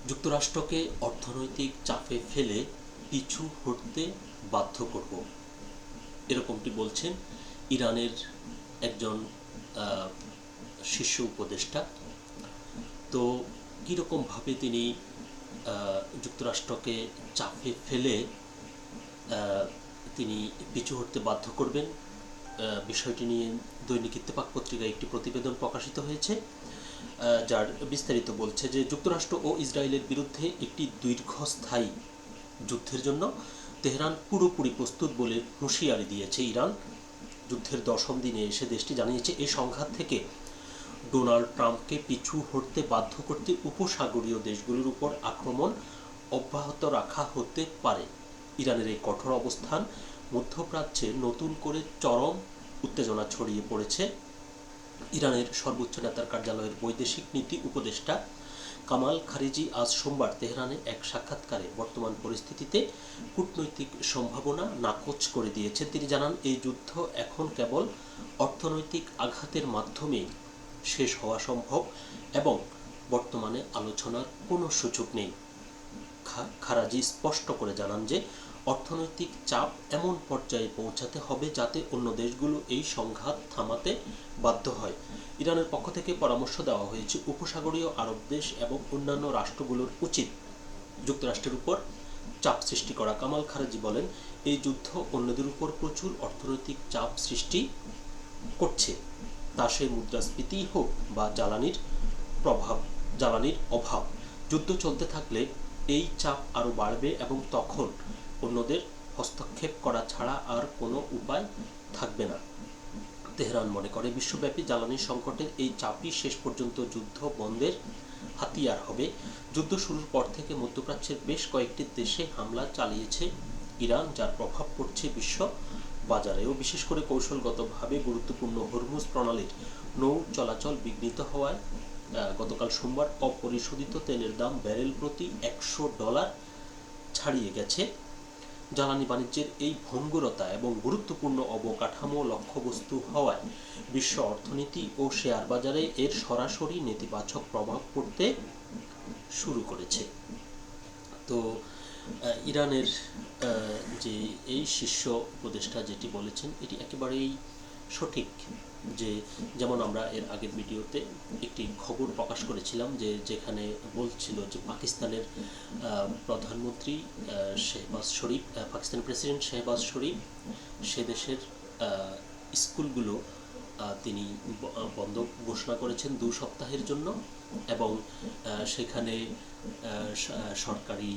যুক্তরাষ্ট্রকে অর্থনৈতিক চাপে ফেলে পিছু হটতে বাধ্য করব, এরকমটি বলছেন ইরানের একজন শীর্ষ উপদেষ্টা। তো কীরকমভাবে তিনি যুক্তরাষ্ট্রকে চাপে ফেলে তিনি পিছু হটতে বাধ্য করবেন, বিষয়টি নিয়ে দৈনিক ইত্তেফাক পত্রিকায় একটি প্রতিবেদন প্রকাশিত হয়েছে, যার বিস্তারিত বলছে যে যুক্তরাষ্ট্র ও ইসরায়েলের বিরুদ্ধে একটি দীর্ঘস্থায়ী যুদ্ধের জন্য তেহরান পুরোপুরি প্রস্তুত বলে হুঁশিয়ারি দিয়েছে ইরান। যুদ্ধের 10ম দিনে এসে দেশটি জানিয়েছে এই সংঘাত থেকে ডোনাল্ড ট্রাম্পকে পিছু হটতে বাধ্য করতে উপসাগরীয় দেশগুলোর উপর আক্রমণ অব্যাহত রাখা হতে পারে। ইরানের এই কঠোর অবস্থান মধ্যপ্রাচ্যে নতুন করে চরম উত্তেজনা ছড়িয়ে পড়েছে। ইরানের সর্বোচ্চ নেতার কার্যালয়ের বৈদেশিক নীতি উপদেষ্টা কামাল খারিজি আজ সোমবার তেহরানে এক সাক্ষাৎকারে বর্তমান পরিস্থিতিতে কূটনৈতিক সম্ভাবনা নাকচ করে দিয়েছেন। তিনি জানান, এই যুদ্ধ এখন কেবল অর্থনৈতিক আঘাতের মাধ্যমে শেষ হওয়া সম্ভব এবং বর্তমানে আলোচনার কোনো সুযোগ নেই। খারাজি স্পষ্ট করে জানান যে অর্থনৈতিক চাপ এমন পর্যায়ে পৌঁছাতে হবে যাতে অন্য দেশগুলো এই সংঘাত থামাতে বাধ্য হয়। ইরানের পক্ষ থেকে পরামর্শ দেওয়া হয়েছে উপসাগরীয় আরব দেশ এবং অন্যান্য রাষ্ট্রগুলোর উচিত যুক্তরাষ্ট্রের উপর চাপ সৃষ্টি করা। কামাল খারাজি বলেন, এই যুদ্ধ অন্যদের উপর প্রচুর অর্থনৈতিক চাপ সৃষ্টি করছে, তা সে মুদ্রাস্ফীতি হোক বা জ্বালানির অভাব। যুদ্ধ চলতে থাকলে এই চাপ আরও বাড়বে এবং তখন অন্যদের হস্তক্ষেপ করা ছাড়া আর কোনো উপায় থাকবে না। তেহরান মনে করে বিশ্বব্যাপী জ্বালানি সংকটের এই চাপই শেষ পর্যন্ত যুদ্ধ বন্ধের হাতিয়ার হবে। যুদ্ধ শুরুর পর থেকে মধ্যপ্রাচ্যের বেশ কয়েকটি দেশে হামলা চালিয়েছে ইরান, যার প্রভাব পড়ছে বিশ্ব বাজারেও। বিশেষ করে কৌশলগতভাবে গুরুত্বপূর্ণ হরমুজ প্রণালীর নৌ চলাচল বিঘ্নিত হওয়ায় গতকাল সোমবার অপরিশোধিত তেলের দাম ব্যারেল প্রতি $100 ছাড়িয়ে গেছে। জ্বালানি বাণিজ্যের এই ভঙ্গুরতা এবং গুরুত্বপূর্ণ অবকাঠামো লক্ষ্যবস্তু হওয়ায় বিশ্ব অর্থনীতি ও শেয়ার বাজারে এর সরাসরি নেতিবাচক প্রভাব পড়তে শুরু করেছে। তো ইরানের যে এই শীর্ষ উপদেষ্টা যেটি বলেছেন এটি একেবারেই সঠিক, যে যেমন আমরা এর আগের ভিডিওতে একটি খবর প্রকাশ করেছিলাম যে যেখানে বলছিল যে পাকিস্তানের প্রধানমন্ত্রী শেহবাজ শরীফ, পাকিস্তানের প্রেসিডেন্ট শেহবাজ শরীফ সে দেশের স্কুলগুলো তিনি বন্ধ ঘোষণা করেছেন 2 সপ্তাহের জন্য, এবং সেখানে সরকারি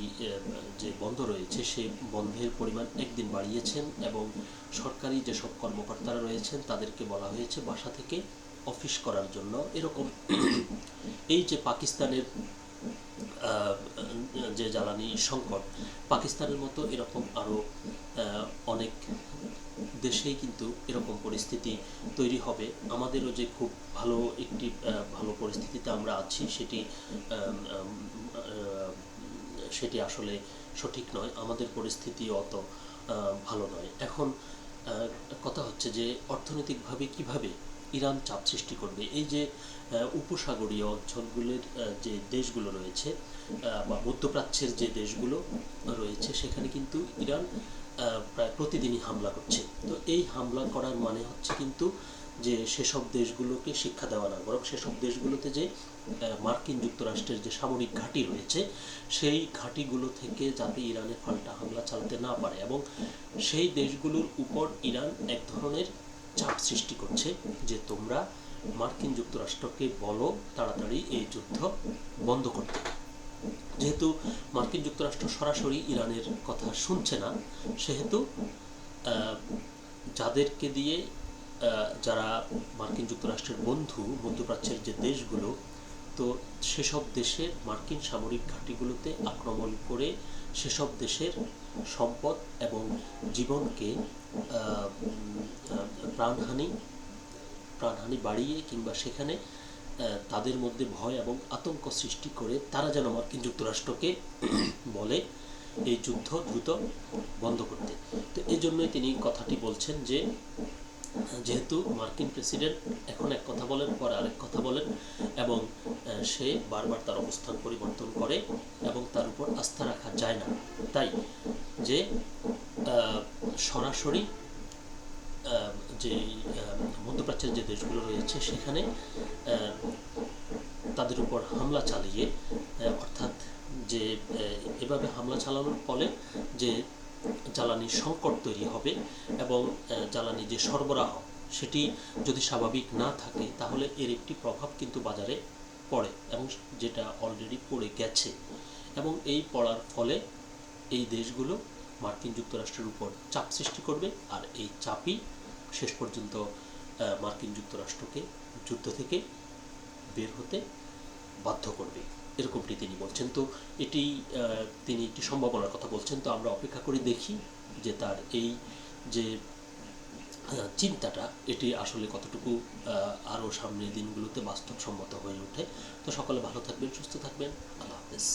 যে বন্ধ রয়েছে সেই বন্ধের পরিমাণ 1 দিন বাড়িয়েছেন এবং সরকারি যেসব কর্মকর্তারা রয়েছেন তাদেরকে বলা হয়েছে বাসা থেকে অফিস করার জন্য। এরকম এই যে পাকিস্তানের যে জ্বালানি সংকট, পাকিস্তানের মতো এরকম আরও অনেক দেশেই কিন্তু এরকম পরিস্থিতি তৈরি হবে। আমাদেরও যে খুব একটি ভালো পরিস্থিতিতে আমরা আছি সেটি আসলে সঠিক নয়, আমাদের পরিস্থিতি অত ভালো নয়। এখন কথা হচ্ছে যে অর্থনৈতিকভাবে কিভাবে ইরান চাপ সৃষ্টি করবে। এই যে উপসাগরীয় অঞ্চলগুলোর যে দেশগুলো রয়েছে বা মধ্যপ্রাচ্যের যে দেশগুলো রয়েছে সেখানে কিন্তু ইরান প্রায় প্রতিদিনই হামলা করছে। তো এই হামলা করার মানে হচ্ছে কিন্তু যে সেসব দেশগুলোকে শিক্ষা দেওয়া না, বরং সেসব দেশগুলোতে যে মার্কিন যুক্তরাষ্ট্রের যে সামরিক ঘাঁটি রয়েছে সেই ঘাঁটিগুলো থেকে যাতে ইরানে পাল্টা হামলা চালাতে না পারে, এবং সেই দেশগুলোর উপর ইরান এক ধরনের চাপ সৃষ্টি করছে যে তোমরা মার্কিন যুক্তরাষ্ট্রকে বলো তাড়াতাড়ি এই যুদ্ধ বন্ধ করতে। যেহেতু মার্কিন যুক্তরাষ্ট্র সরাসরি ইরানের কথা শুনছে না, সেহেতু যাদেরকে দিয়ে যারা মার্কিন যুক্তরাষ্ট্রের বন্ধু মধ্যপ্রাচ্যের যে দেশগুলো, তো সেসব দেশের মার্কিন সামরিক ঘাঁটিগুলোতে আক্রমণ করে সেসব দেশের সম্পদ এবং জীবনকে প্রাণহানি বাড়িয়ে কিংবা সেখানে তাদের মধ্যে ভয় এবং আতঙ্ক সৃষ্টি করে তারা যেন মার্কিন যুক্তরাষ্ট্রকে বলে এই যুদ্ধ দ্রুত বন্ধ করতে। তো এই জন্যই তিনি কথাটি বলছেন যে যেহেতু মার্কিন প্রেসিডেন্ট এখন এক কথা বলেন, পরে আরেক কথা বলেন, এবং সে বারবার তার অবস্থান পরিবর্তন করে এবং তার উপর আস্থা রাখা যায় না। তাই যে সরাসরি যে মধ্যপ্রাচ্যের যে দেশগুলো রয়েছে সেখানে তাদের উপর হামলা চালিয়ে, অর্থাৎ যে এভাবে হামলা চালানোর ফলে যে জ্বালানি সংকট তৈরি হবে এবং জ্বালানি যে সরবরাহ সেটি যদি স্বাভাবিক না থাকে তাহলে এর একটি প্রভাব কিন্তু বাজারে পড়ে, এবং যেটা অলরেডি পড়ে গেছে। এবং এই পড়ার ফলে এই দেশগুলো মার্কিন যুক্তরাষ্ট্রের উপর চাপ সৃষ্টি করবে, আর এই চাপই শেষ পর্যন্ত মার্কিন যুক্তরাষ্ট্রকে যুদ্ধ থেকে বের হতে বাধ্য করবে, এরকমটি তিনি বলছেন। তো এটি তিনি একটি সম্ভাবনার কথা বলছেন। তো আমরা অপেক্ষা করে দেখি যে তার এই যে চিন্তাটা এটি আসলে কতটুকু আরও সামনের দিনগুলোতে বাস্তবসম্মত হয়ে ওঠে। তো সকলে ভালো থাকবেন, সুস্থ থাকবেন, আল্লাহ হাফেজ।